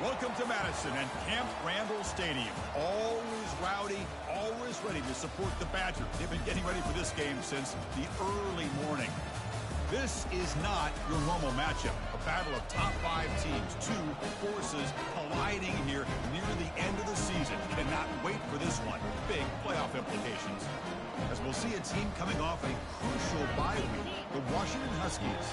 Welcome to Madison and Camp Randall Stadium. Always rowdy, always ready to support the Badgers. They've been getting ready for this game since the early morning. This is not your normal matchup. A battle of top 5 teams, 2 forces colliding here near the end of the season. Cannot wait for this one. Big playoff implications. As we'll see a team coming off a crucial bye week, the Washington Huskies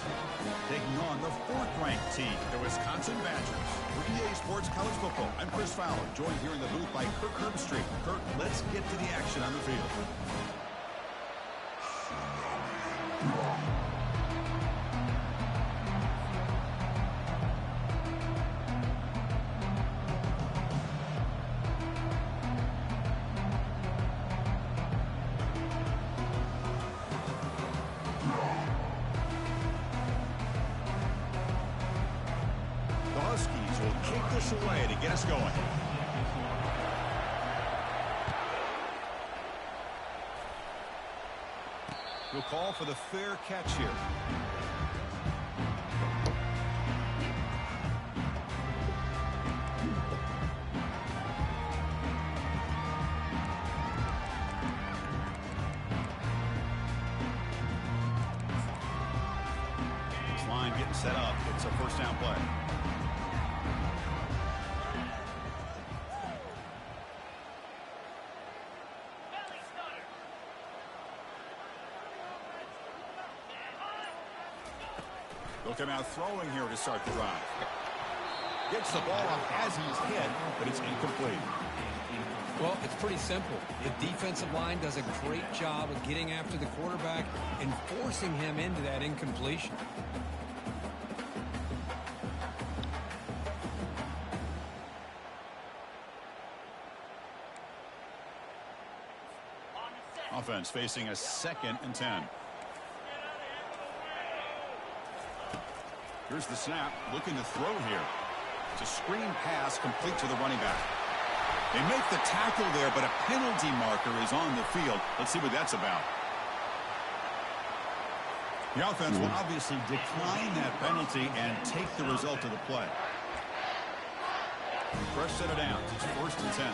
taking on the 4th-ranked team, the Wisconsin Badgers. For EA Sports College Football, I'm Chris Fowler, joined here in the booth by Kirk Herbstreit. Kirk, let's get to the action on the field. Huskies will kick this away to get us going. We'll call for the fair catch here. This line getting set up. It's a first down play. They'll come out throwing here to start the drive. Gets the ball off as he's hit, but it's incomplete. Well, it's pretty simple. The defensive line does a great job of getting after the quarterback and forcing him into that incompletion. Offense facing a 2nd and 10. Here's the snap, looking to throw here. It's a screen pass complete to the running back. They make the tackle there, but a penalty marker is on the field. Let's see what that's about. The offense will obviously decline that penalty and take the result of the play. Fresh set of downs. It's 1st and 10.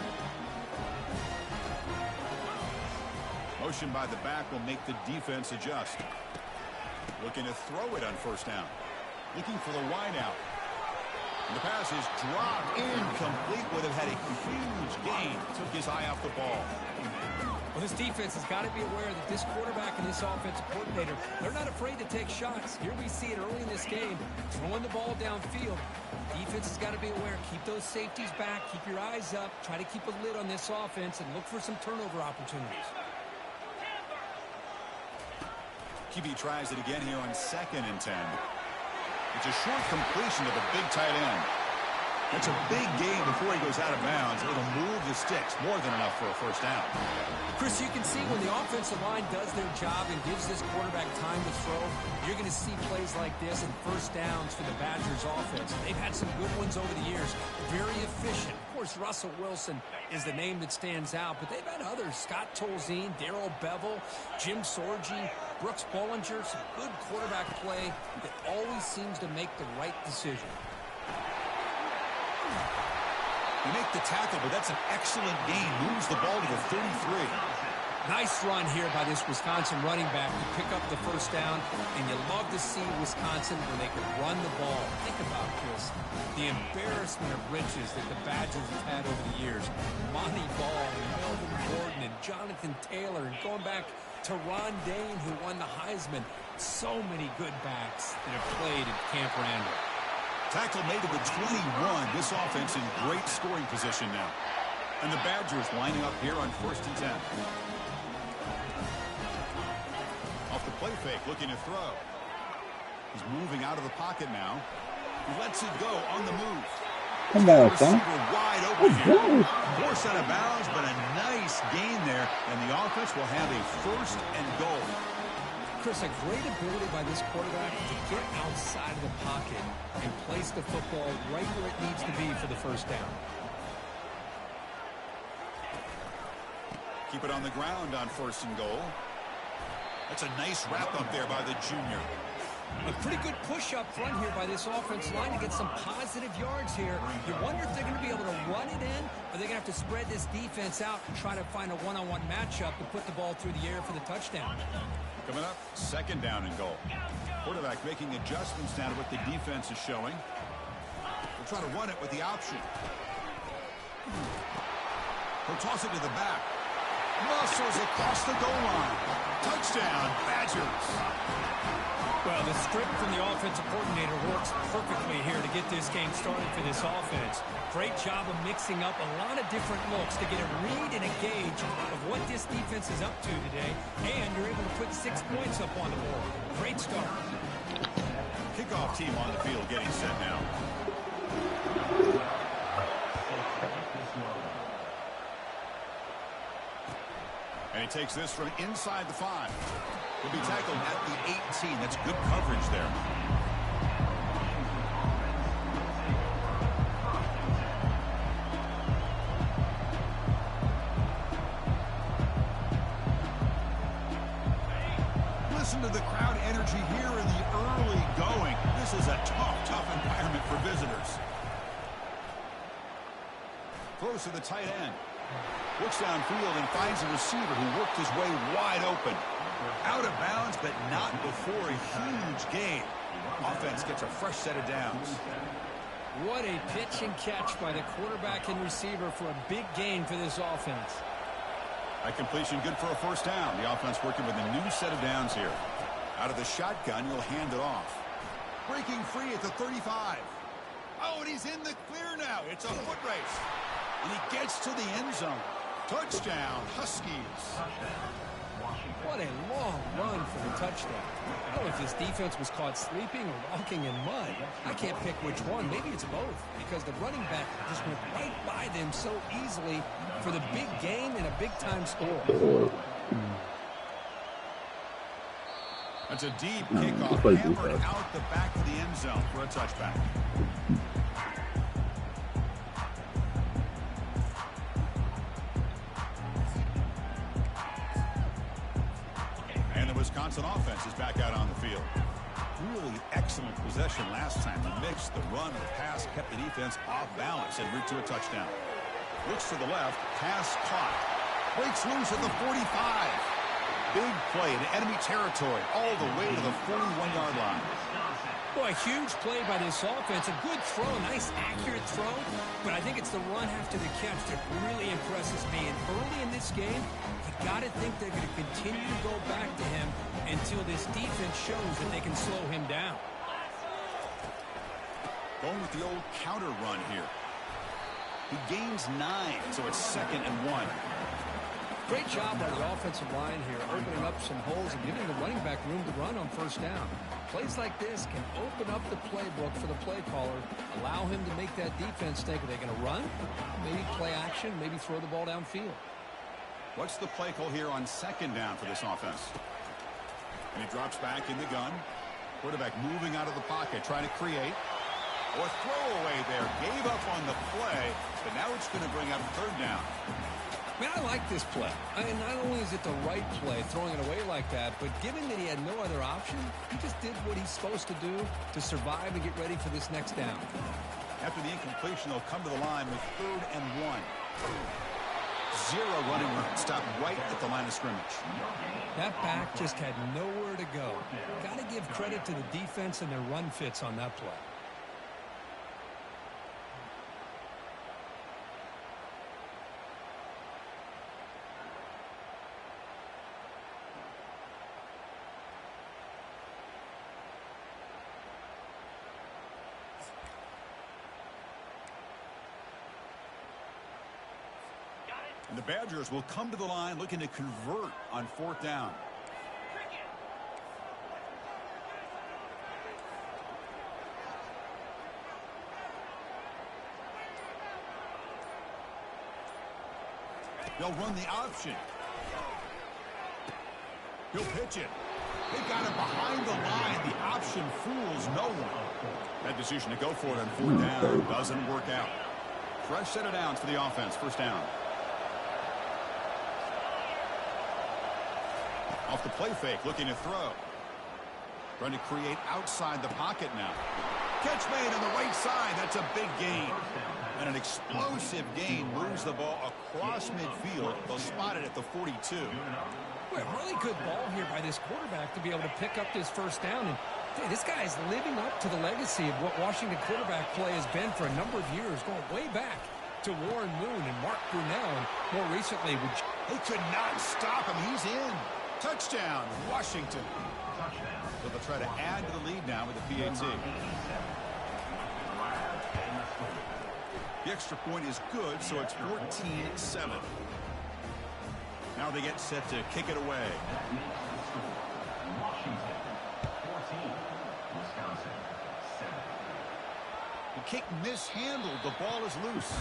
Motion by the back will make the defense adjust. Looking to throw it on 1st down. Looking for the wide out. And the pass is dropped. Incomplete. Would have had a huge gain. Took his eye off the ball. Well, this defense has got to be aware that this quarterback and this offensive coordinator, they're not afraid to take shots. Here we see it early in this game, throwing the ball downfield. Defense has got to be aware. Keep those safeties back. Keep your eyes up. Try to keep a lid on this offense and look for some turnover opportunities. QB tries it again here on 2nd and 10. It's a short completion to the big tight end. That's a big gain before he goes out of bounds. It'll move the sticks. More than enough for a 1st down. Chris, you can see when the offensive line does their job and gives this quarterback time to throw, you're going to see plays like this and 1st downs for the Badgers offense. They've had some good ones over the years. Very efficient. Of course, Russell Wilson is the name that stands out, but they've had others. Scott Tolzien, Darrell Bevel, Jim Sorgi, Brooks Bollinger. Some good quarterback play that always seems to make the right decision. They make the tackle, but that's an excellent gain. Moves the ball to the 33. Nice run here by this Wisconsin running back to pick up the 1st down, and you love to see Wisconsin when they can run the ball. Think about this, the embarrassment of riches that the Badgers have had over the years. Monty Ball and Melvin Gordon and Jonathan Taylor, and going back to Ron Dane, who won the Heisman. So many good backs that have played at Camp Randall. Tackle made to the 21. This offense in great scoring position now. And the Badgers lining up here on 1st and 10. Off the play fake, looking to throw. He's moving out of the pocket now. He lets it go on the move. Receiver wide open here. Forced out of bounds, but a nice gain there. And the offense will have a 1st and goal. Chris, a great ability by this quarterback to get outside of the pocket and place the football right where it needs to be for the 1st down. Keep it on the ground on 1st and goal. That's a nice wrap up there by the junior. A pretty good push up front here by this offensive line to get some positive yards here. You wonder if they're going to be able to run it in, or they're going to have to spread this defense out and try to find a one-on-one matchup to put the ball through the air for the touchdown. Coming up, 2nd down and goal. Quarterback making adjustments now to what the defense is showing. We'll try to run it with the option. He'll toss it to the back. Muscles across the goal line. Touchdown, Badgers. Well, the script from the offensive coordinator works perfectly here to get this game started for this offense. Great job of mixing up a lot of different looks to get a read and a gauge of what this defense is up to today, and you're able to put 6 points up on the board. Great start. Kickoff team on the field getting set now. And he takes this from inside the 5. He'll be tackled at the 18. That's good coverage there. Listen to the crowd energy here in the early going. This is a tough environment for visitors. Throws to the tight end. Looks downfield and finds a receiver who worked his way wide open. Out of bounds, but not before a huge gain. Offense gets a fresh set of downs. What a pitch and catch by the quarterback and receiver for a big gain for this offense. That completion good for a 1st down. The offense working with a new set of downs here. Out of the shotgun, he'll hand it off. Breaking free at the 35. Oh, and he's in the clear now. It's a foot race. And he gets to the end zone. Touchdown, Huskies. What a long run for the touchdown. I don't know if this defense was caught sleeping or walking in mud. I can't pick which one. Maybe it's both, because the running back just went right by them so easily for the big gain and a big-time score. That's a deep kickoff, hammered out the back of the end zone for a touchback. Wisconsin offense is back out on the field. Really excellent possession last time. The mix, the run, the pass kept the defense off balance and route to a touchdown. Looks to the left. Pass caught. Breaks loose at the 45. Big play in enemy territory all the way to the 41-yard line. Boy, a huge play by this offense. A good throw, nice accurate throw. But I think it's the run after the catch that really impresses me. And early in this game, you got to think they're going to continue to go back to him until this defense shows that they can slow him down. Going with the old counter run here. He gains 9, so it's 2nd and 1. Great job by the offensive line here, opening up some holes and giving the running back room to run on first down. Plays like this can open up the playbook for the play caller, allow him to make that defense think, are they going to run? Maybe play action, maybe throw the ball downfield. What's the play call here on 2nd down for this offense? And he drops back in the gun. Quarterback moving out of the pocket, trying to create. Or throwaway there. Gave up on the play, but now it's going to bring up 3rd down. Man, I like this play. Not only is it the right play, throwing it away like that, but given that he had no other option, he just did what he's supposed to do to survive and get ready for this next down. After the incompletion, they'll come to the line with 3rd and 1. 0 running room. Stopped right at the line of scrimmage. That back just had nowhere to go. Got to give credit to the defense and their run fits on that play. And the Badgers will come to the line looking to convert on 4th down. They'll run the option. He'll pitch it. They got it behind the line. The option fools no one. That decision to go for it on 4th down doesn't work out. Fresh set of downs for the offense. 1st down. Off the play fake, looking to throw. Trying to create outside the pocket now. Catch made on the right side. That's a big gain. And an explosive gain moves the ball across midfield. They'll spot it at the 42. Well, really good ball here by this quarterback to be able to pick up this 1st down. And hey, this guy is living up to the legacy of what Washington quarterback play has been for a number of years, going way back to Warren Moon and Mark Brunell, and more recently with... They could not stop him. He's in. Touchdown, Washington. So they'll try to add to the lead now with the PAT. The extra point is good, so it's 14-7. Now they get set to kick it away. The kick mishandled. The ball is loose.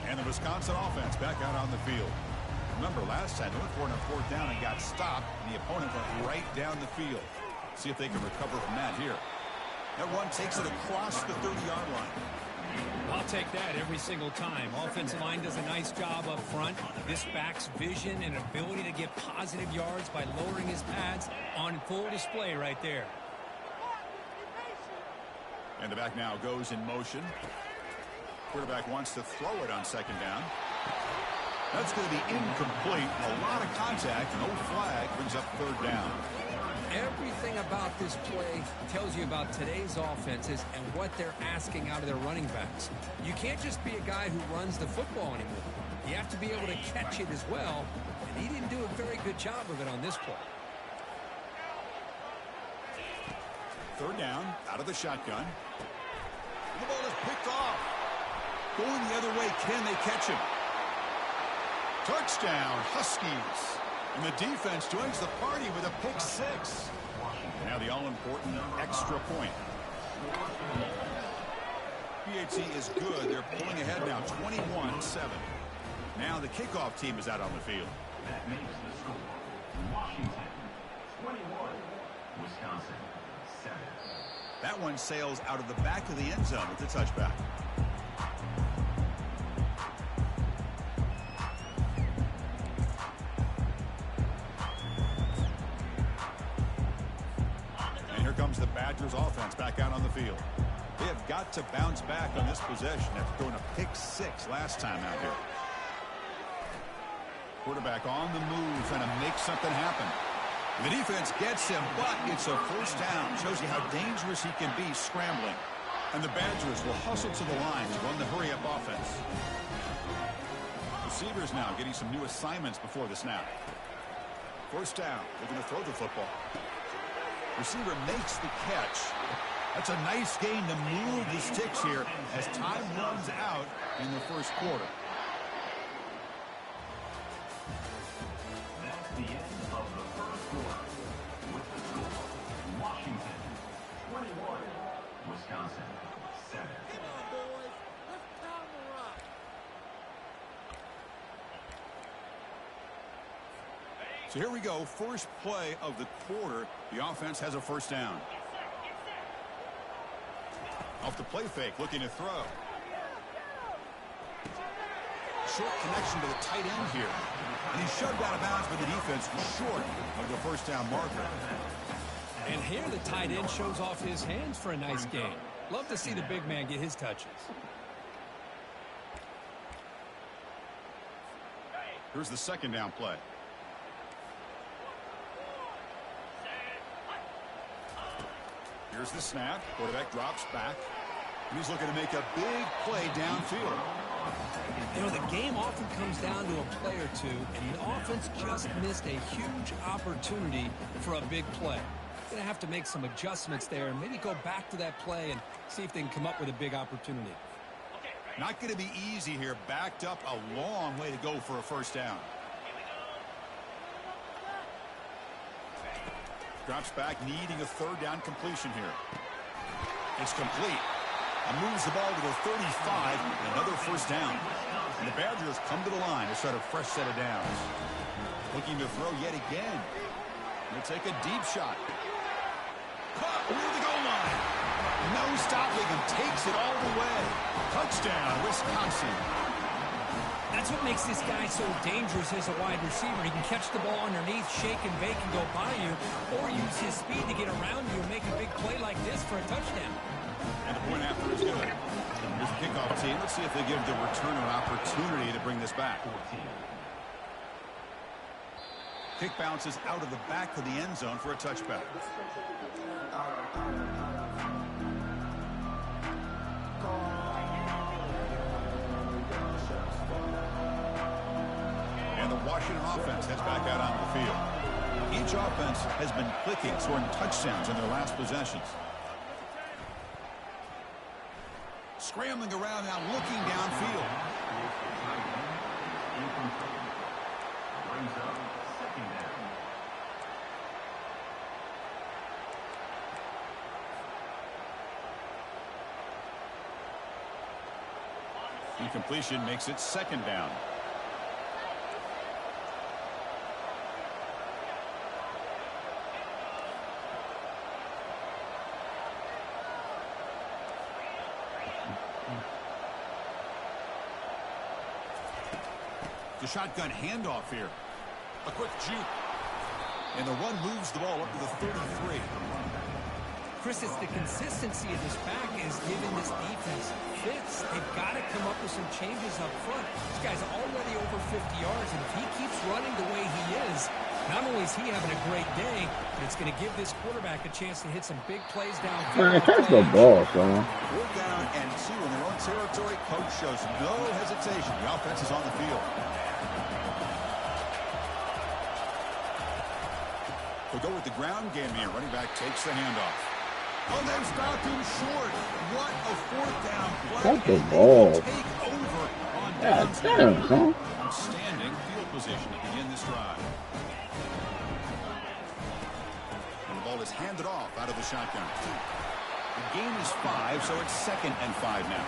And the Wisconsin offense back out on the field. Remember, last time they went for it on 4th down and got stopped, and the opponent went right down the field. See if they can recover from that here. That run takes it across the 30-yard line. I'll take that every single time. Offensive line does a nice job up front. This back's vision and ability to get positive yards by lowering his pads on full display right there. And the back now goes in motion. Quarterback wants to throw it on 2nd down. That's going to be incomplete. A lot of contact. No flag brings up 3rd down. Everything about this play tells you about today's offenses and what they're asking out of their running backs. You can't just be a guy who runs the football anymore. You have to be able to catch it as well, and he didn't do a very good job of it on this play. 3rd down, out of the shotgun. The ball is picked off. Going the other way, can they catch him? Touchdown, Huskies. And the defense joins the party with a pick 6. Now the all-important extra point. PAT is good. They're pulling ahead now, 21-7. Now the kickoff team is out on the field. That makes the score Washington 21, Wisconsin 7. That one sails out of the back of the end zone with the touchback. comes the Badgers offense back out on the field. They have got to bounce back on this possession after throwing a pick-6 last time out here. Quarterback on the move, trying to make something happen. The defense gets him, but it's a first down. Shows you how dangerous he can be scrambling. And the Badgers will hustle to the line to run the hurry-up offense. Receivers now getting some new assignments before the snap. First down. They're going to throw the football. Receiver makes the catch. That's a nice gain to move the sticks here as time runs out in the first quarter. That's the end of the first quarter. With the score, Washington 21, Wisconsin 7. Come on, boys. Let's pound the rock. So here we go. First play of the quarter. The offense has a first down. Off the play fake, looking to throw. Short connection to the tight end here. And he's shoved out of bounds, but the defense was short of the first down marker. And here the tight end shows off his hands for a nice game. Love to see the big man get his touches. Here's the second down play. Here's the snap. Quarterback drops back. And he's looking to make a big play downfield. You know, the game often comes down to a play or two, and the offense just missed a huge opportunity for a big play. Going to have to make some adjustments there and maybe go back to that play and see if they can come up with a big opportunity. Not going to be easy here. Backed up a long way to go for a first down. Drops back, needing a third down completion here. It's complete. And moves the ball to the 35, and another first down. And the Badgers come to the line to start a fresh set of downs. Looking to throw yet again. They'll take a deep shot. Caught near the goal line. No stopping him. Takes it all the way. Touchdown, Wisconsin. That's what makes this guy so dangerous as a wide receiver. He can catch the ball underneath, shake and bake, and go by you, or use his speed to get around you and make a big play like this for a touchdown. And the point after is good. Here's the kickoff team. Let's see if they give the returner an opportunity to bring this back. Kick bounces out of the back of the end zone for a touchback. And the Washington offense heads back out on the field. Each offense has been clicking, scoring touchdowns in their last possessions. Scrambling around now, looking downfield. Brings up second down. Incompletion makes it second down. The shotgun handoff here. A quick juke. And the run moves the ball up to the 33. Chris, it's the consistency of this back is giving this defense fits. They've got to come up with some changes up front. This guy's already over 50 yards, and if he keeps running the way he is, not only is he having a great day, but it's going to give this quarterback a chance to hit some big plays downfield. Man, catch the ball, son. 4th down and 2 in their own territory. Coach shows no hesitation. The offense is on the field. We'll go with the ground game here. Running back takes the handoff. Oh, they've stopped him short. What a 4th down play. Catch the ball. Take over on God downs. damn, son. Outstanding field position to begin this drive. And the ball is handed off out of the shotgun. The game is 5, so it's 2nd and 5 now.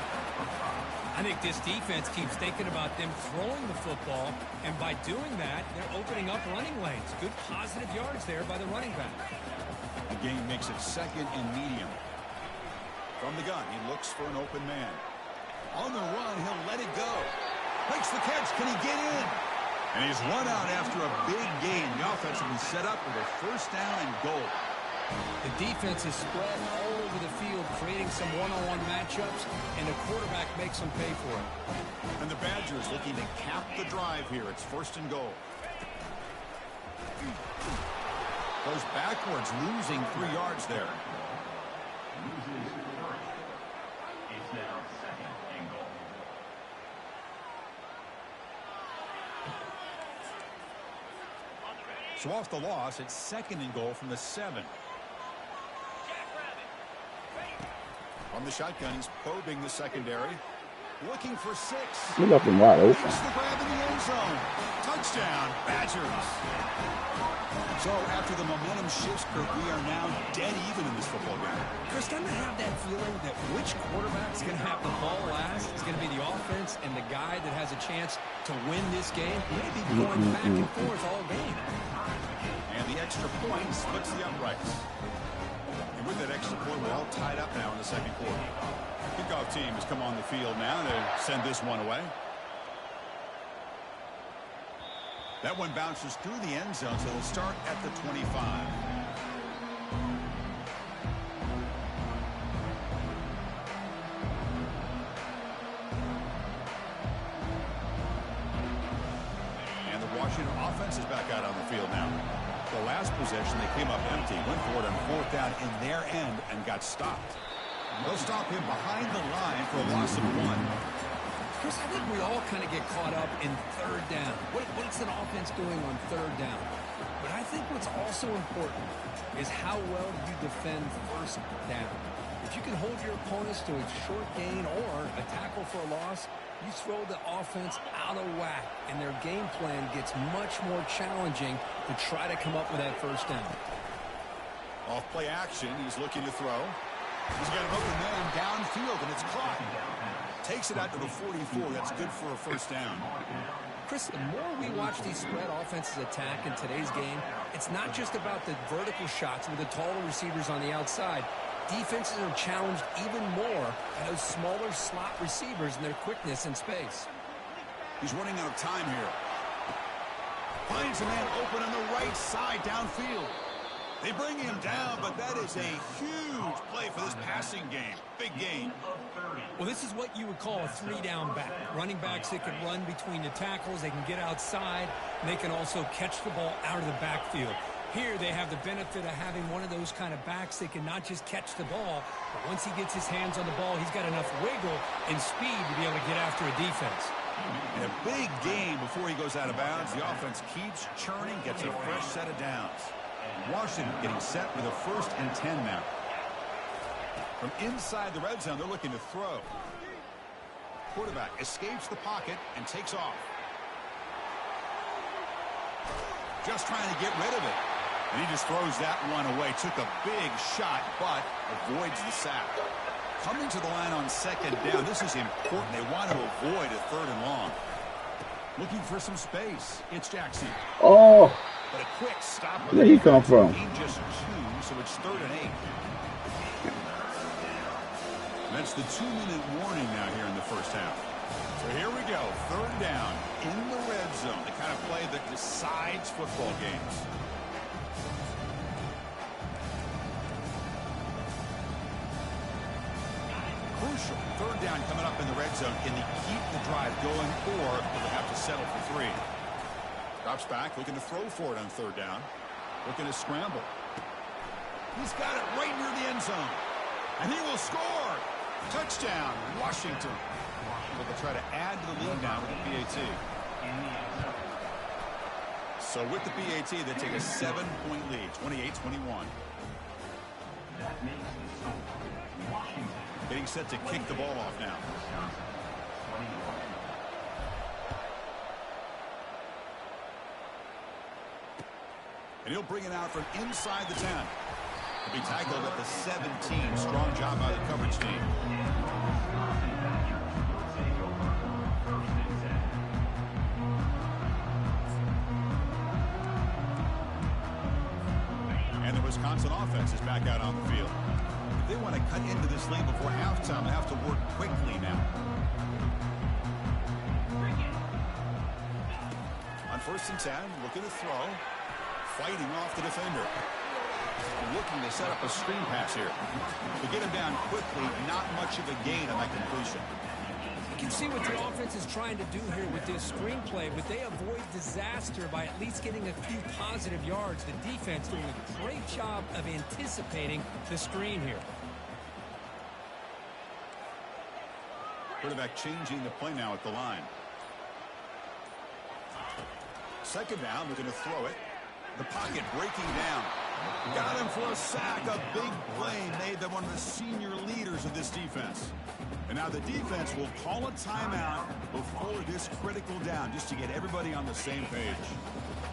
I think this defense keeps thinking about them throwing the football, and by doing that, they're opening up running lanes. Good positive yards there by the running back. The game makes it 2nd and medium. From the gun, he looks for an open man. On the run, he'll let it go. Makes the catch. Can he get in? And he's run out after a big gain. The offense will be set up with a 1st down and goal. The defense is spread all over the field, creating some one-on-one matchups, and the quarterback makes them pay for it. And the Badgers looking to cap the drive here. It's 1st and goal. Goes backwards, losing 3 yards there. Loses 3. It's now 2nd and goal. So off the loss, it's 2nd and goal from the 7. From the shotgun, he's probing the secondary. Looking for 6. He left him wide open. Makes the grab in the end zone. Touchdown, Badgers. So after the momentum shifts, Kurt, we are now dead even in this football game. Chris, doesn't it have that feeling that which quarterback's going to have the ball last is going to be the offense, and the guy that has a chance to win this game may be going back and forth all game. And the extra point splits the uprights. And with that extra point, we're all tied up now in the 2nd quarter. Kickoff team has come on the field now to send this one away. That one bounces through the end zone, so it'll start at the 25. And the Washington offense is back out on the field now. The last possession, they came up empty, went for it on 4th down in their end and got stopped. They'll stop him behind the line for a loss of 1. Chris, I think we all kind of get caught up in 3rd down. What's an offense doing on 3rd down? But I think what's also important is how well you defend 1st down. If you can hold your opponents to a short gain or a tackle for a loss, you throw the offense out of whack, and their game plan gets much more challenging to try to come up with that 1st down. Off play action, he's looking to throw. He's got an open man downfield, and it's caught. Takes it out to the 44. That's good for a 1st down. Chris, the more we watch these spread offenses attack in today's game, it's not just about the vertical shots with the taller receivers on the outside. Defenses are challenged even more by those smaller slot receivers and their quickness in space. He's running out of time here. Finds a man open on the right side downfield. They bring him down, but that is a huge play for this passing game. Big game. Well, this is what you would call a 3-down back. Running backs that can run between the tackles, they can get outside, and they can also catch the ball out of the backfield. Here they have the benefit of having one of those kind of backs that can not just catch the ball, but once he gets his hands on the ball, he's got enough wiggle and speed to be able to get after a defense. And a big game before he goes out of bounds. The offense keeps churning, gets a fresh set of downs. Washington getting set with a 1st and 10 now. From inside the red zone, they're looking to throw. Quarterback escapes the pocket and takes off. Just trying to get rid of it. And he just throws that one away. Took a big shot, but avoids the sack. Coming to the line on 2nd down. This is important. They want to avoid a 3rd and long. Looking for some space. It's Jackson. Oh, But a quick stop. where did he come from? He just 2, so it's 3rd and 8. And that's the 2-minute warning now here in the 1st half. So here we go, 3rd down in the red zone, the kind of play that decides football games. Crucial, 3rd down coming up in the red zone. Can they keep the drive going, or will they have to settle for 3? Drops back, looking to throw for it on 3rd down. Looking to scramble. He's got it right near the end zone. And he will score. Touchdown, Washington. But they'll try to add to the lead now with the PAT. So with the PAT, they take a 7-point lead, 28-21. That makes it so. Washington. Getting set to kick the ball off now. And he'll bring it out from inside the 10. He'll be tackled at the 17. Strong job by the coverage team. And the Wisconsin offense is back out on the field. If they want to cut into this lead before halftime, they have to work quickly now. On 1st and 10, looking to throw. Fighting off the defender. looking to set up a screen pass here. To get him down quickly, not much of a gain on that completion. You can see what the offense is trying to do here with this screenplay, but they avoid disaster by at least getting a few positive yards. The defense doing a great job of anticipating the screen here. Quarterback changing the play now at the line. Second down, they're going to throw it. The pocket breaking down. Got him for a sack. A big play made them one of the senior leaders of this defense. And now the defense will call a timeout before this critical down, just to get everybody on the same page.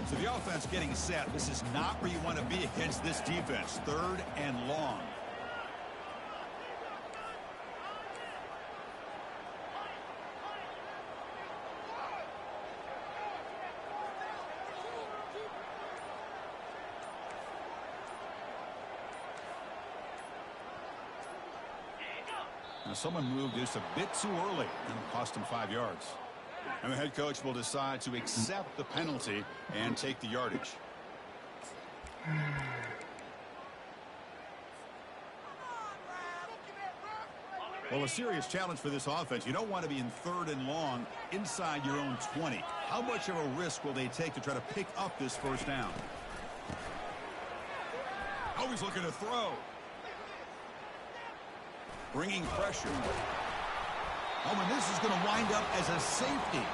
So the offense getting set. This is not where you want to be against this defense. 3rd and long. Now someone moved just a bit too early, and it cost him 5 yards. And the head coach will decide to accept the penalty and take the yardage. Well, a serious challenge for this offense. You don't want to be in 3rd and long inside your own 20. How much of a risk will they take to try to pick up this first down? Always looking to throw. Bringing pressure. Oh, and this is going to wind up as a safety.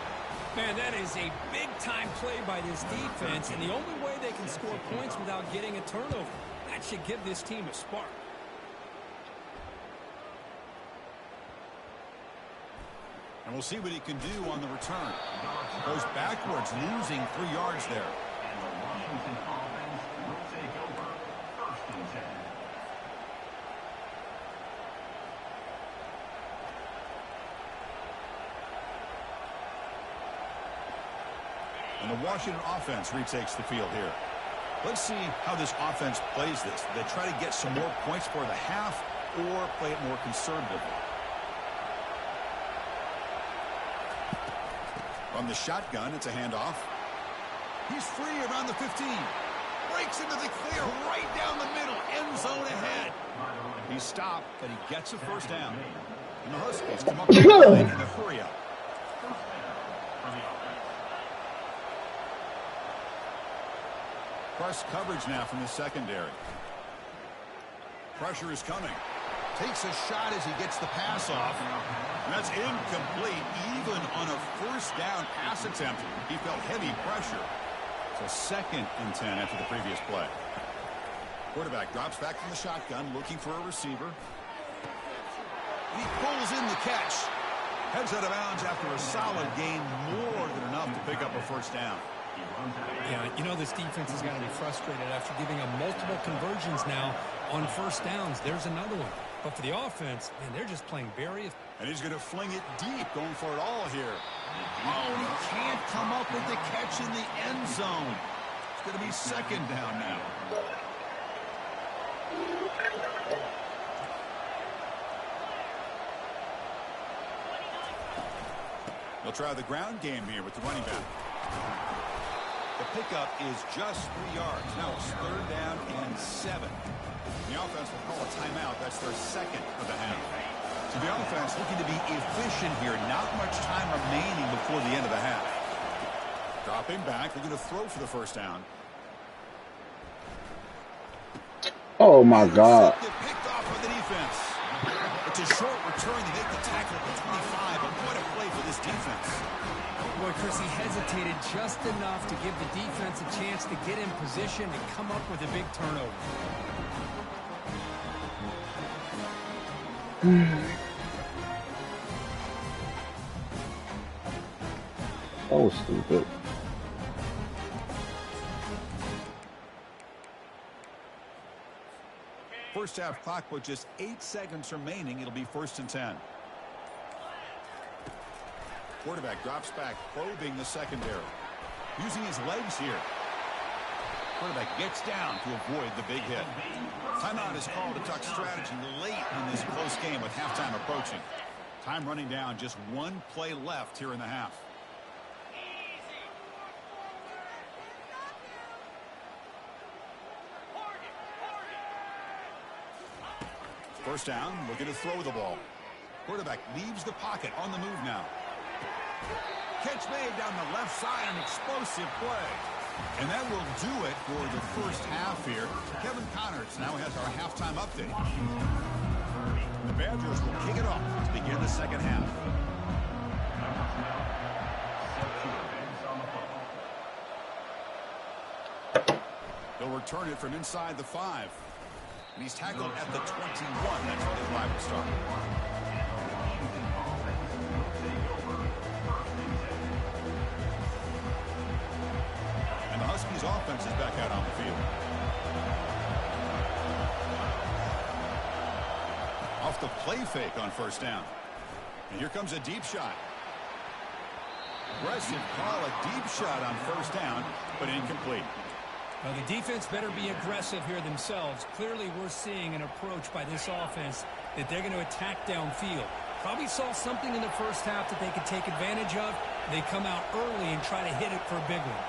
Man, that is a big-time play by this defense, and the only way they can score points without getting a turnover. That should give this team a spark. And we'll see what he can do on the return. Goes backwards, losing 3 yards there. And the Washington offense will take over 1st and 10. And the Washington offense retakes the field here. Let's see how this offense plays this. They try to get some more points for the half or play it more conservatively. From the shotgun, it's a handoff. He's free around the 15. Breaks into the clear right down the middle. End zone ahead. He stopped, but he gets a first down. And the Huskies come up with the line in a hurry up. Press coverage now from the secondary. Pressure is coming. Takes a shot as he gets the pass off. And that's incomplete. Even on a first down pass attempt, he felt heavy pressure. So 2nd and 10 after the previous play. Quarterback drops back from the shotgun, looking for a receiver. He pulls in the catch. Heads out of bounds after a solid gain, more than enough to pick up a first down. Yeah, you know this defense has got to be frustrated after giving up multiple conversions now on first downs. There's another one. But for the offense, man, they're just playing very... And he's going to fling it deep, going for it all here. Oh, and he can't come up with the catch in the end zone. It's going to be 2nd down now. They'll try the ground game here with the running back. The pickup is just 3 yards. Now it's 3rd down and 7. The offense will call a timeout. That's their 2nd of the half. So the offense looking to be efficient here. Not much time remaining before the end of the half. Dropping back. They're going to throw for the first down. Oh, my God. Picked off by the defense. It's a short return. They make the tackle at the 25. But what a play for this defense. Boy, Chris, he hesitated just enough to give the defense a chance to get in position and come up with a big turnover. Oh, stupid. First half clock with just 8 seconds remaining. It'll be 1st and 10. Quarterback drops back, probing the secondary. Using his legs here. Quarterback gets down to avoid the big hit. Timeout is called to talk strategy late in this close game with halftime approaching. Time running down, just 1 play left here in the half. First down, looking to throw the ball. Quarterback leaves the pocket on the move now. Catch made down the left side, an explosive play. And that will do it for the first half here. Kevin Connors now has our halftime update. The Badgers will kick it off to begin the second half. They'll return it from inside the 5. And he's tackled at the 21. That's where the drive will start. And the Huskies offense is back out on the field. Off the play fake on first down. And here comes a deep shot. Aggressive call, a deep shot on first down, but incomplete. Well, the defense better be aggressive here themselves. Clearly, we're seeing an approach by this offense that they're going to attack downfield. Probably saw something in the first half that they could take advantage of. They come out early and try to hit it for a big one.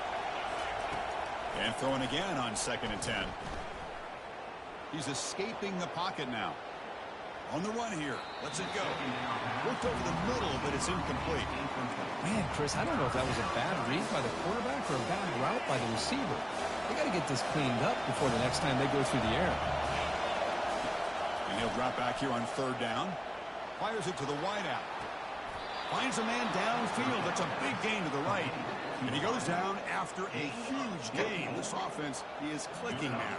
And throwing again on 2nd and 10. He's escaping the pocket now. On the run here. Lets it go. Looked over the middle, but it's incomplete. Man, Chris, I don't know if that was a bad read by the quarterback or a bad route by the receiver. They got to get this cleaned up before the next time they go through the air. And he'll drop back here on 3rd down. Fires it to the wideout. Finds a man downfield. That's a big gain to the right. And he goes down after a huge gain. This offense is clicking now.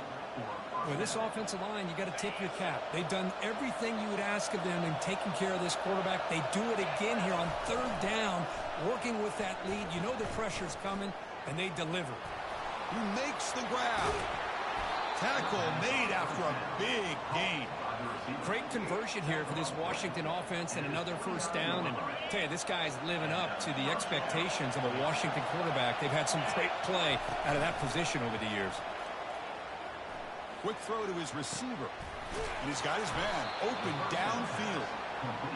With this offensive line, you got to tip your cap. They've done everything you would ask of them in taking care of this quarterback. They do it again here on 3rd down, working with that lead. You know the pressure's coming, and they deliver. He makes the grab. Tackle made after a big gain. Great conversion here for this Washington offense and another first down. And I tell you, this guy's living up to the expectations of a Washington quarterback. They've had some great play out of that position over the years. Quick throw to his receiver. And he's got his man open downfield.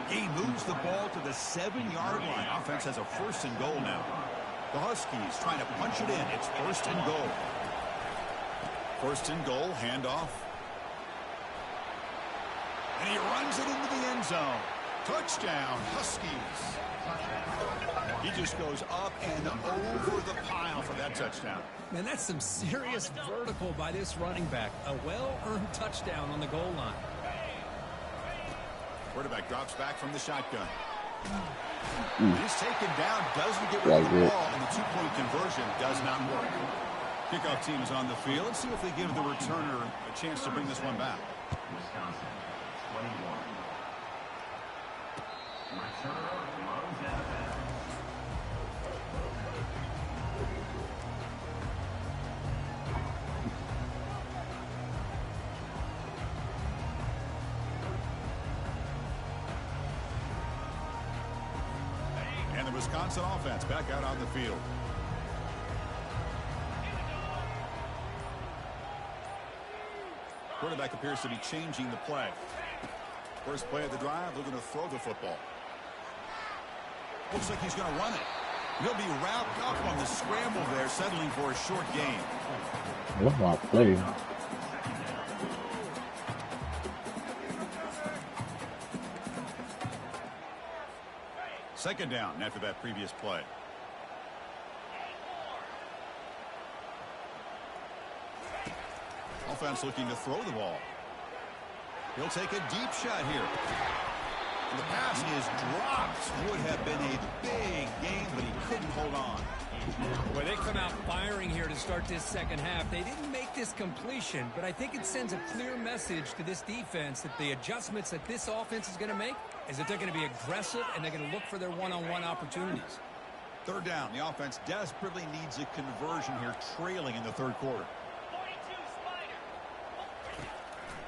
He moves the ball to the 7-yard line. Offense has a 1st and goal now. The Huskies trying to punch it in. It's 1st and goal. 1st and goal, handoff. And he runs it into the end zone. Touchdown, Huskies. He just goes up and over the pile for that touchdown. Man, that's some serious vertical by this running back. A well-earned touchdown on the goal line. Quarterback drops back from the shotgun. He's taken down, doesn't get rid of the ball, and the 2-point conversion does not work. Kickoff team is on the field. Let's see if they give the returner a chance to bring this one back. Wisconsin, 21. Returner runs out of bounds. And the Wisconsin offense back out on the field. Quarterback appears to be changing the play. First play of the drive, looking to throw the football. Looks like he's going to run it. He'll be wrapped up on the scramble there, settling for a short gain. What my play? Second down after that previous play. Offense looking to throw the ball. He'll take a deep shot here. And the pass is dropped. Would have been a big gain, but he couldn't hold on. Well, they come out firing here to start this second half. They didn't make this completion, but I think it sends a clear message to this defense that the adjustments that this offense is going to make is that they're going to be aggressive and they're going to look for their one-on-one opportunities. Third down. The offense desperately needs a conversion here, trailing in the third quarter.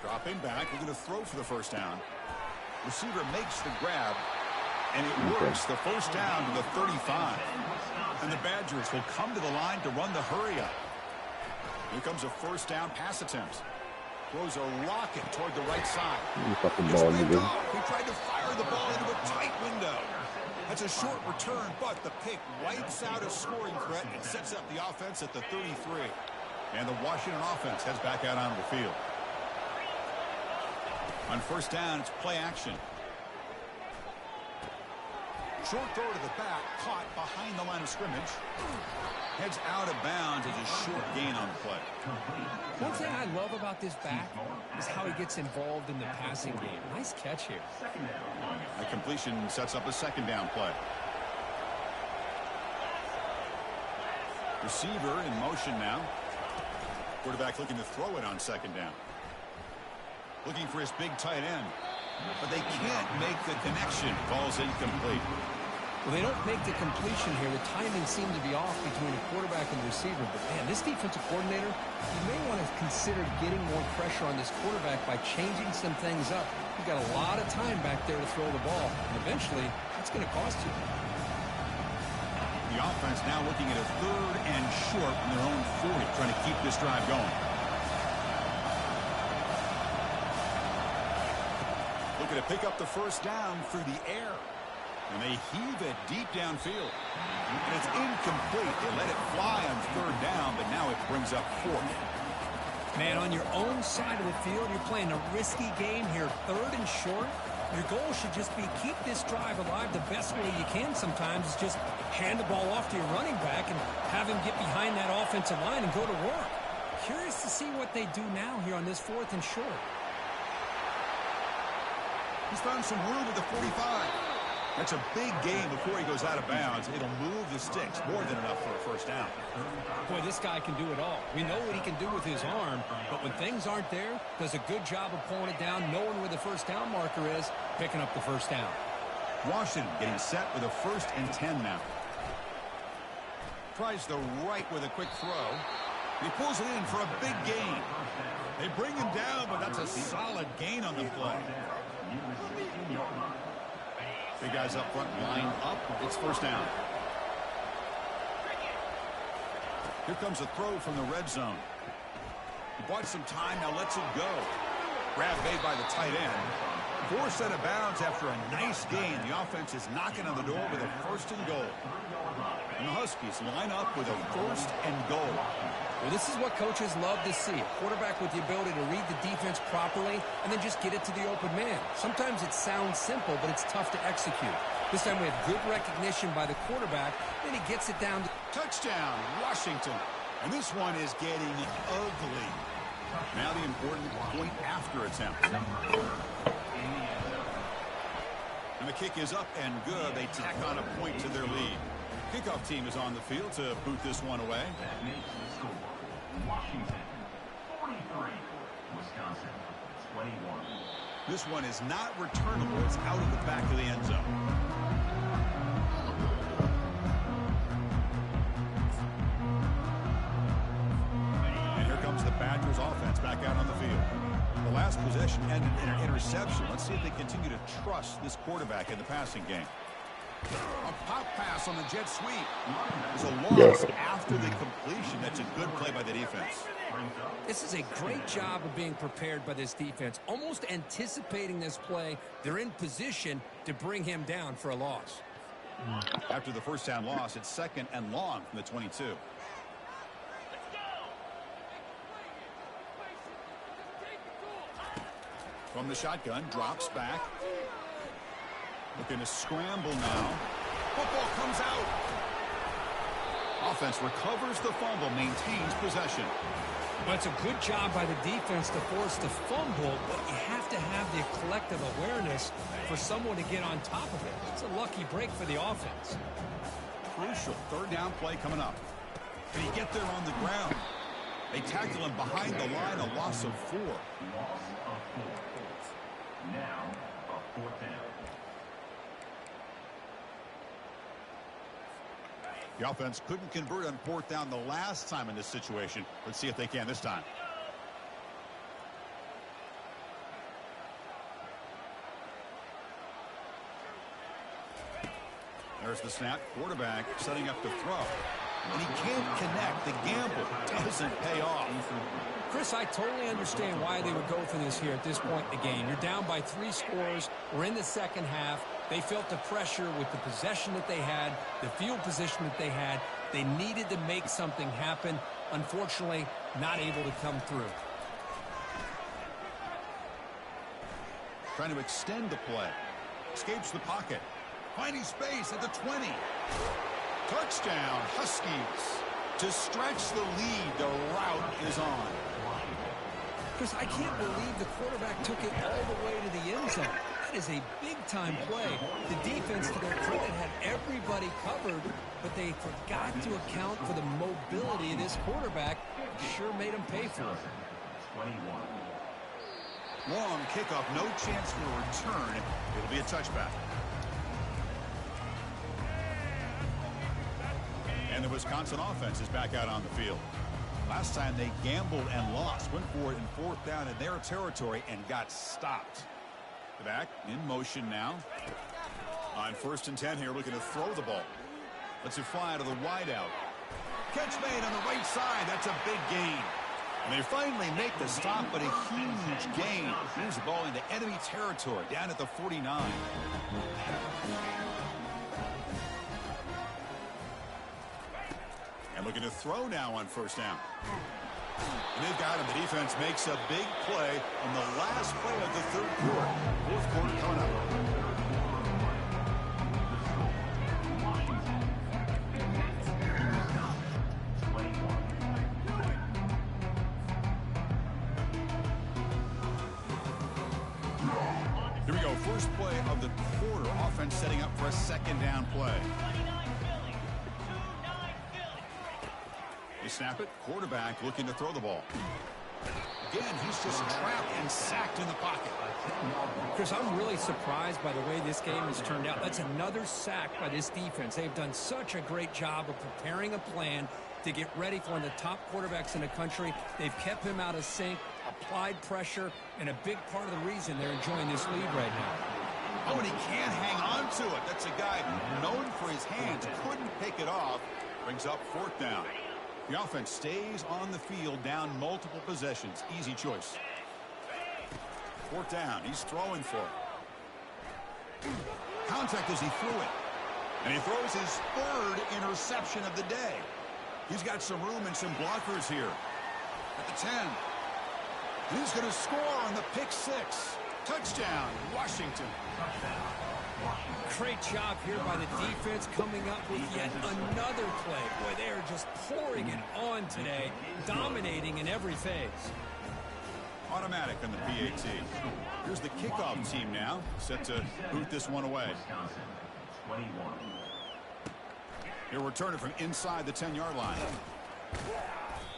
Dropping back, we're going to throw for the first down. Receiver makes the grab, and it works. The first down to the 35. And the Badgers will come to the line to run the hurry up. Here comes a first down pass attempt. Throws a rocket toward the right side. He tried to fire the ball into a tight window. That's a short return, but the pick wipes out a scoring threat and sets up the offense at the 33. And the Washington offense heads back out onto the field. On first down, it's play action. Short throw to the back, caught behind the line of scrimmage. Heads out of bounds as a short gain on the play. One thing I love about this back is how he gets involved in the passing game. Nice catch here. A completion sets up a second down play. Receiver in motion now. Quarterback looking to throw it on second down. Looking for his big tight end. But they can't make the connection. Ball's incomplete. Well, they don't make the completion here. The timing seemed to be off between the quarterback and the receiver. But, man, this defensive coordinator, you may want to consider getting more pressure on this quarterback by changing some things up. You've got a lot of time back there to throw the ball. And eventually, that's going to cost you. The offense now looking at a third and short from their own 40, trying to keep this drive going. Looking to pick up the first down through the air. And they heave it deep downfield. And it's incomplete. They let it fly on third down, but now it brings up fourth. Man, on your own side of the field, you're playing a risky game here. Third and short. Your goal should just be keep this drive alive the best way you can sometimes. Is just hand the ball off to your running back and have him get behind that offensive line and go to work. Curious to see what they do now here on this fourth and short. He's found some room at the 45. That's a big gain before he goes out of bounds. It'll move the sticks. More than enough for a first down. Boy, this guy can do it all. We know what he can do with his arm, but when things aren't there, does a good job of pulling it down, knowing where the first down marker is, picking up the first down. Washington getting set with a 1st and 10 now. Tries the right with a quick throw. He pulls it in for a big gain. They bring him down, but that's a solid gain on the play. Big guys up front line up. It's first down. Here comes a throw from the red zone. He bought some time, now lets it go. Grab made by the tight end. Forced out of bounds after a nice gain. The offense is knocking on the door with a 1st and goal. And the Huskies line up with a 1st and goal. Well, this is what coaches love to see. A quarterback with the ability to read the defense properly and then just get it to the open man. Sometimes it sounds simple, but it's tough to execute. This time we have good recognition by the quarterback. Then he gets it down. Touchdown, Washington. And this one is getting ugly. Now the important point after attempt. And the kick is up and good. They tack on a point to their lead. Kickoff team is on the field to boot this one away. That makes the score Washington 43, Wisconsin 21. This one is not returnable. It's out of the back of the end zone. And here comes the Badgers offense back out on the field. The last possession ended in an interception. Let's see if they continue to trust this quarterback in the passing game. A pop pass on the jet sweep. There's a loss after the completion. That's a good play by the defense. This is a great job of being prepared by this defense. Almost anticipating this play. They're in position to bring him down for a loss. After the first down loss, it's 2nd and long from the 22. From the shotgun, drops back. Looking to scramble now. Football comes out. Offense recovers the fumble, maintains possession. But it's a good job by the defense to force the fumble, but you have to have the collective awareness for someone to get on top of it. It's a lucky break for the offense. Crucial 3rd down play coming up. Can he get there on the ground? They tackle him behind the line, a loss of 4. Loss of 4. Now a 4th down. The offense couldn't convert on 4th down the last time in this situation. Let's see if they can this time. There's the snap. Quarterback setting up the throw. And he can't connect. The gamble doesn't pay off. Chris, I totally understand why they would go for this here at this point in the game. You're down by 3 scores. We're in the second half. They felt the pressure with the possession that they had, the field position that they had. They needed to make something happen. Unfortunately, not able to come through. trying to extend the play. Escapes the pocket. Finding space at the 20. Touchdown, Huskies. To stretch the lead, the route is on. Chris, I can't believe the quarterback took it all the way to the end zone. That is a big-time play. The defense, to their credit, had everybody covered, but they forgot to account for the mobility of this quarterback. Sure made him pay for it. 21. Long kickoff, no chance for a return. It'll be a touchback. And the Wisconsin offense is back out on the field. Last time they gambled and lost. Went for it in 4th down in their territory and got stopped. The back in motion now. On 1st and 10 here, looking to throw the ball. Lets it fly to the wideout. Catch made on the right side. That's a big gain. And they finally make the stop, but a huge gain. Moves the ball into enemy territory, down at the 49. And looking to throw now on 1st down. And they've got him. The defense makes a big play on the last play of the 3rd quarter. 4th quarter coming up. Here we go. First play of the quarter. Offense setting up for a 2nd down play. They snap it. Quarterback looking to throw the ball. Again, he's just trapped and sacked in the pocket. Chris, I'm really surprised by the way this game has turned out. That's another sack by this defense. They've done such a great job of preparing a plan to get ready for one of the top quarterbacks in the country. They've kept him out of sync, applied pressure, and a big part of the reason they're enjoying this lead right now. Oh, and he can't hang on to it. That's a guy known for his hands. Couldn't pick it off. Brings up 4th down. The offense stays on the field, down multiple possessions. Easy choice. 4th down. He's throwing for it. Contact as he threw it. And he throws his 3rd interception of the day. He's got some room and some blockers here. At the 10. And he's going to score on the pick 6. Touchdown, Washington. Great job here by the defense coming up with yet another play. Boy, they are just pouring it on today, dominating in every phase. Automatic on the PAT. Here's the kickoff team now, set to boot this one away. 21. He'll return it from inside the 10-yard line.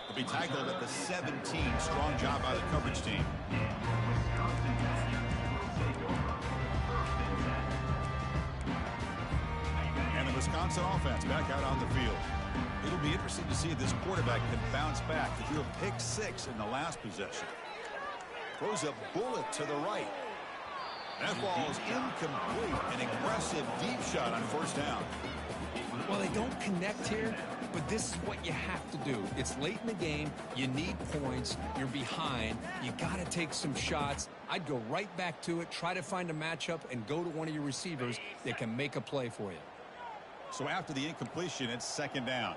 He'll be tackled at the 17. Strong job by the coverage team. And the Wisconsin offense back out on the field. It'll be interesting to see if this quarterback can bounce back. He threw a pick 6 in the last possession. Throws a bullet to the right. That ball is incomplete. An aggressive deep shot on 1st down. Well, they don't connect here, but this is what you have to do. It's late in the game. You need points. You're behind. You got to take some shots. I'd go right back to it, try to find a matchup, and go to one of your receivers that can make a play for you. So after the incompletion, it's 2nd down.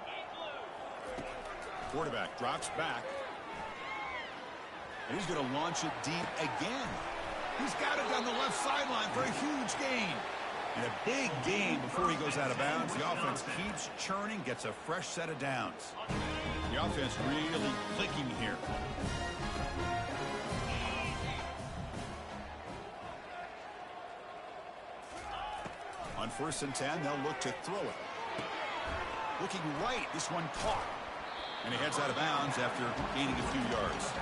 Quarterback drops back. And he's going to launch it deep again. He's got it down the left sideline for a huge gain. And a big gain before he goes out of bounds. The offense keeps churning, gets a fresh set of downs. The offense really clicking here. On 1st and 10, they'll look to throw it. Looking right, this one caught. And he heads out of bounds after gaining a few yards.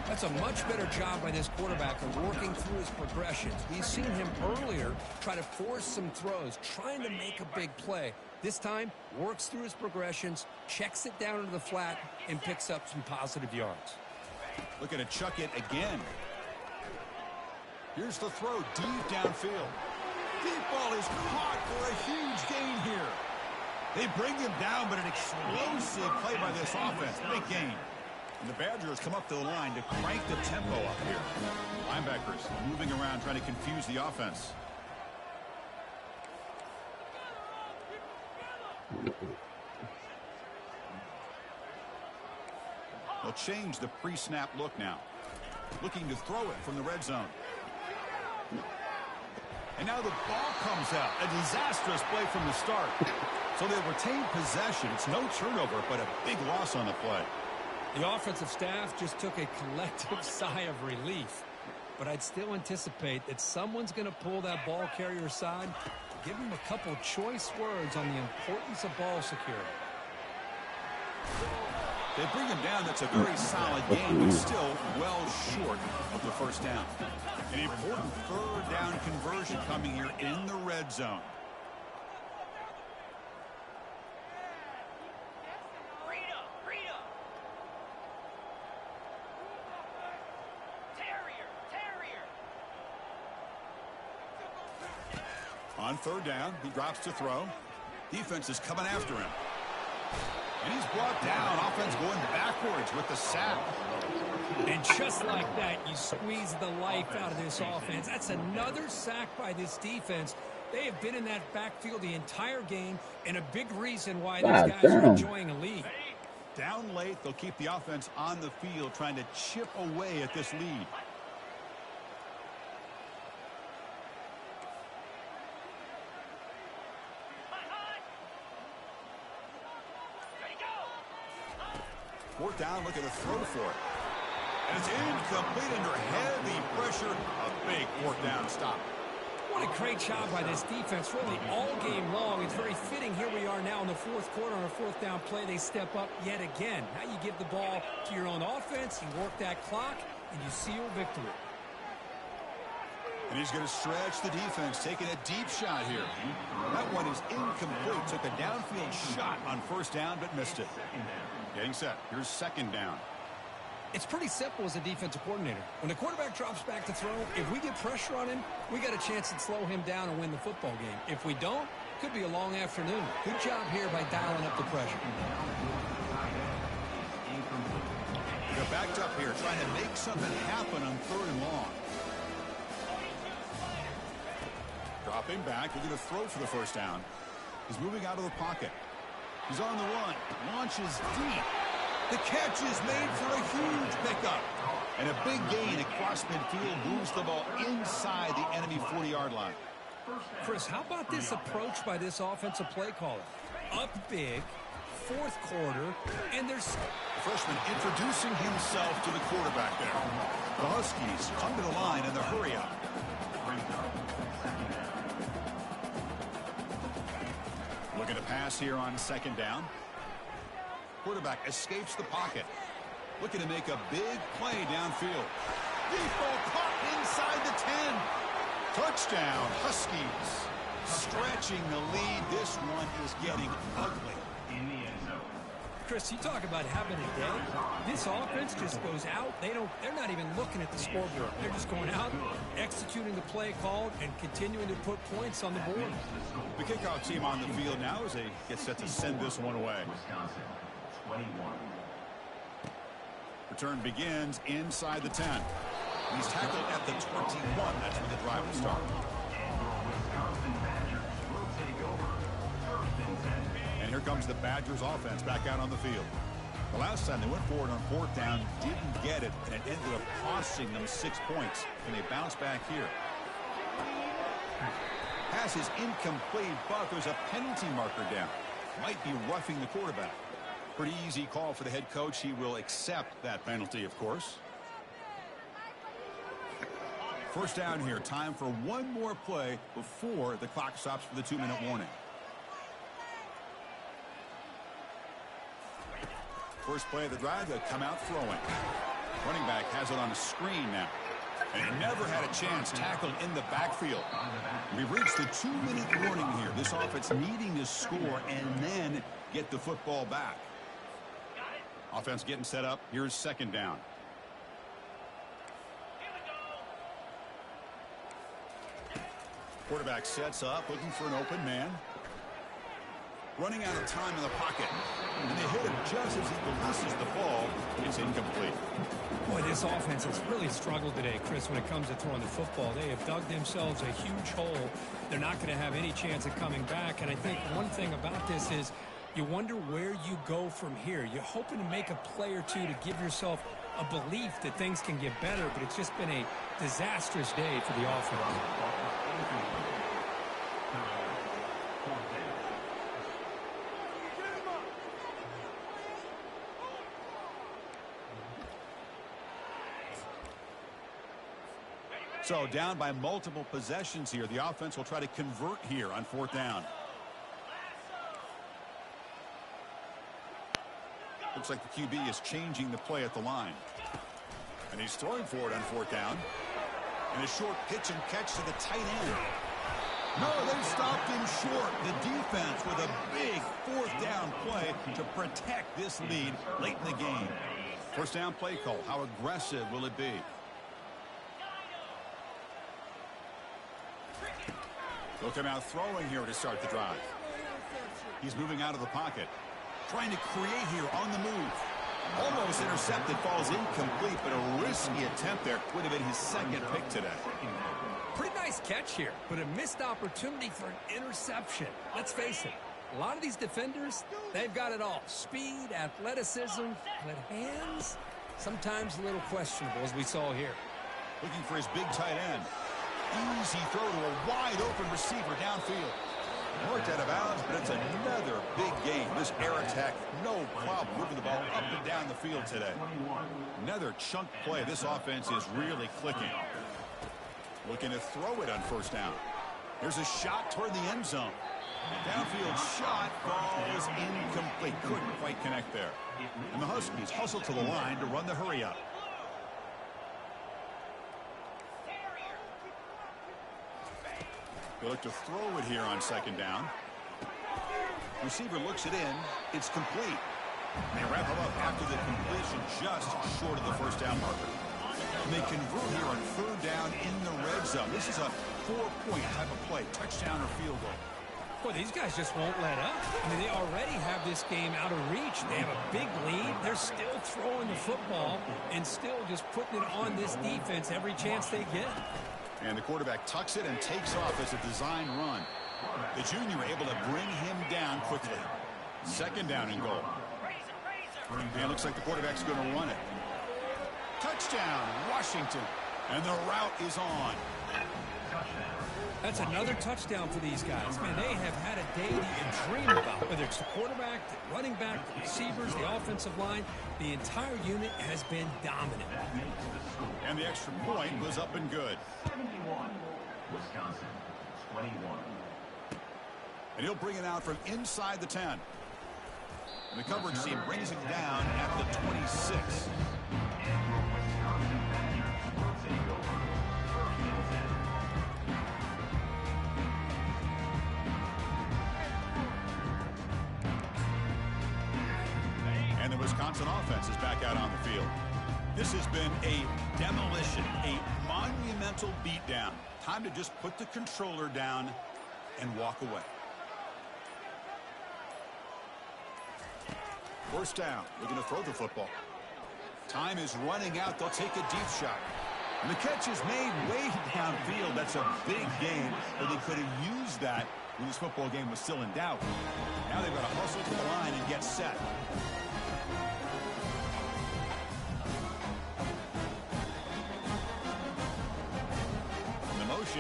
That's a much better job by this quarterback of working through his progressions. We've seen him earlier try to force some throws, trying to make a big play. This time, works through his progressions, checks it down into the flat, and picks up some positive yards. Looking to chuck it again. Here's the throw deep downfield. Deep ball is caught for a huge gain here. They bring him down, but an explosive play by this offense. Big gain. And the Badgers come up to the line to crank the tempo up here. Linebackers moving around, trying to confuse the offense. They'll change the pre-snap look now. Looking to throw it from the red zone. And now the ball comes out. A disastrous play from the start. So they retain possession. It's no turnover, but a big loss on the play. The offensive staff just took a collective sigh of relief. But I'd still anticipate that someone's going to pull that ball carrier aside, give him a couple choice words on the importance of ball security. They bring him down. That's a very solid game, but still well short of the first down. An important third down conversion coming here in the red zone. On third down, he drops to throw. Defense is coming after him. And he's brought down. Offense going backwards with the sack. And just like that, you squeeze the life out of this offense. That's another sack by this defense. They have been in that backfield the entire game, and a big reason why these guys are enjoying a lead. Down late, they'll keep the offense on the field, trying to chip away at this lead. Fourth down, look at the throw for it. And it's incomplete under heavy pressure. A big fourth down stop. What a great job by this defense, really all game long. It's very fitting. Here we are now in the fourth quarter on a fourth down play. They step up yet again. Now you give the ball to your own offense, you work that clock, and you seal victory. And he's going to stretch the defense, taking a deep shot here. That one is incomplete. Took a downfield shot on first down, but missed it. Getting set. Here's second down. It's pretty simple as a defensive coordinator. When the quarterback drops back to throw, if we get pressure on him, we got a chance to slow him down and win the football game. If we don't, could be a long afternoon. Good job here by dialing up the pressure. They're backed up here, trying to make something happen on third and long. Dropping back, they're going to throw for the first down. He's moving out of the pocket. He's on the run. Launches deep. The catch is made for a huge pickup. And a big gain across midfield moves the ball inside the enemy 40-yard line. Chris, how about this approach by this offensive play caller? Up big, fourth quarter, and there's... Freshman introducing himself to the quarterback there. The Huskies come to the line in the hurry-up. Looking to pass here on second down. Quarterback escapes the pocket. Looking to make a big play downfield. Deep ball caught inside the 10. Touchdown, Huskies. Stretching the lead. This one is getting ugly. In the end zone. Chris, you talk about having a day. This offense just goes out. They're not even looking at the scoreboard. They're just going out, executing the play called, and continuing to put points on the board. The kickoff team on the field now as they get set to send this one away. Wisconsin, 21. Return begins inside the 10. He's tackled at the 21. That's where the drive will start. Wisconsin Badgers will take over. First and 10. And here comes the Badgers offense back out on the field. The last time they went forward on fourth down, didn't get it, and it ended up costing them 6 points. Can they bounce back here? Pass is incomplete, but there's a penalty marker down. Might be roughing the quarterback. Pretty easy call for the head coach. He will accept that penalty, of course. First down here. Time for one more play before the clock stops for the 2-minute warning. First play of the drive, they'll come out throwing. Running back has it on a screen now. And he never had a chance, tackled in the backfield. We've reached the 2-minute warning here. This offense needing to score and then get the football back. Offense getting set up. Here's second down. Quarterback sets up, looking for an open man. Running out of time in the pocket. And they hit him just as he releases the ball. It's incomplete. Boy, this offense has really struggled today, Chris, when it comes to throwing the football. They have dug themselves a huge hole. They're not going to have any chance of coming back. And I think one thing about this is you wonder where you go from here. You're hoping to make a play or two to give yourself a belief that things can get better, but it's just been a disastrous day for the offense. So down by multiple possessions here. The offense will try to convert here on 4th down. Looks like the QB is changing the play at the line. And he's throwing for it on 4th down. And a short pitch and catch to the tight end. No, they stopped him short. The defense with a big 4th down play to protect this lead late in the game. 1st down play call. How aggressive will it be? They'll come out throwing here to start the drive. He's moving out of the pocket. Trying to create here on the move. Almost intercepted, falls incomplete, but a risky attempt there. Would have been his 2nd pick today. Pretty nice catch here, but a missed opportunity for an interception. Let's face it, a lot of these defenders, they've got it all. Speed, athleticism, but hands, sometimes a little questionable, as we saw here. Looking for his big tight end. Easy throw to a wide open receiver downfield. Worked out of bounds, but it's another big game. This air attack, no problem moving the ball up and down the field today. Another chunk play. This offense is really clicking. Looking to throw it on 1st down. There's a shot toward the end zone. Downfield shot falls incomplete. Couldn't quite connect there. And the Huskies hustle to the line to run the hurry up. They look to throw it here on 2nd down. Receiver looks it in. It's complete. And they wrap him up after the completion just short of the 1st down marker. And they convert here on 3rd down in the red zone. This is a 4-point type of play. Touchdown or field goal. Boy, these guys just won't let up. I mean, they already have this game out of reach. They have a big lead. They're still throwing the football and still just putting it on this defense every chance they get. And the quarterback tucks it and takes off as a design run. The junior able to bring him down quickly. 2nd down and goal. And it looks like the quarterback's going to run it. Touchdown, Washington. And the route is on. That's another touchdown for these guys. Man, they have had a day that you dream about. Whether it's the quarterback, the running back, the receivers, the offensive line, the entire unit has been dominant. And the extra point was up and good. 71, Wisconsin, 21. And he'll bring it out from inside the 10. And the coverage team brings it down at the 26. And the Wisconsin offense is back out on the field. This has been a demolition, a monumental beatdown. Time to just put the controller down and walk away. 1st down, looking to throw the football. Time is running out. They'll take a deep shot. And the catch is made way downfield. That's a big gain, but they could have used that when this football game was still in doubt. Now they've got to hustle to the line and get set.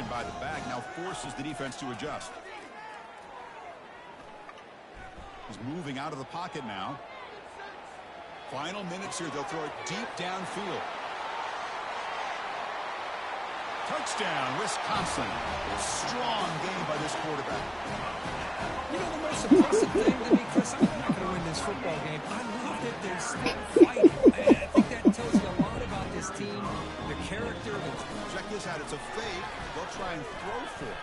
By the back now forces the defense to adjust. He's moving out of the pocket now. Final minutes here. They'll throw it deep downfield. Touchdown, Wisconsin. Strong game by this quarterback. You know, the most impressive thing to me, Chris, I'm not going to win this football game. I love that they're still fighting. I think that tells you a lot about this team, the character. Check this out. It's a fake. They'll try and throw for it.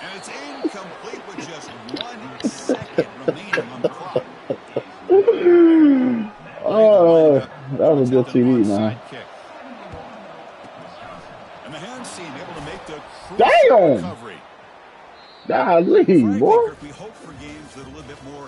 And it's incomplete with just 1 second remaining on the clock. Oh, that was a good CD, man. And the hands team able to make the damn recovery. Golly, boy. We hope for games that are a little bit more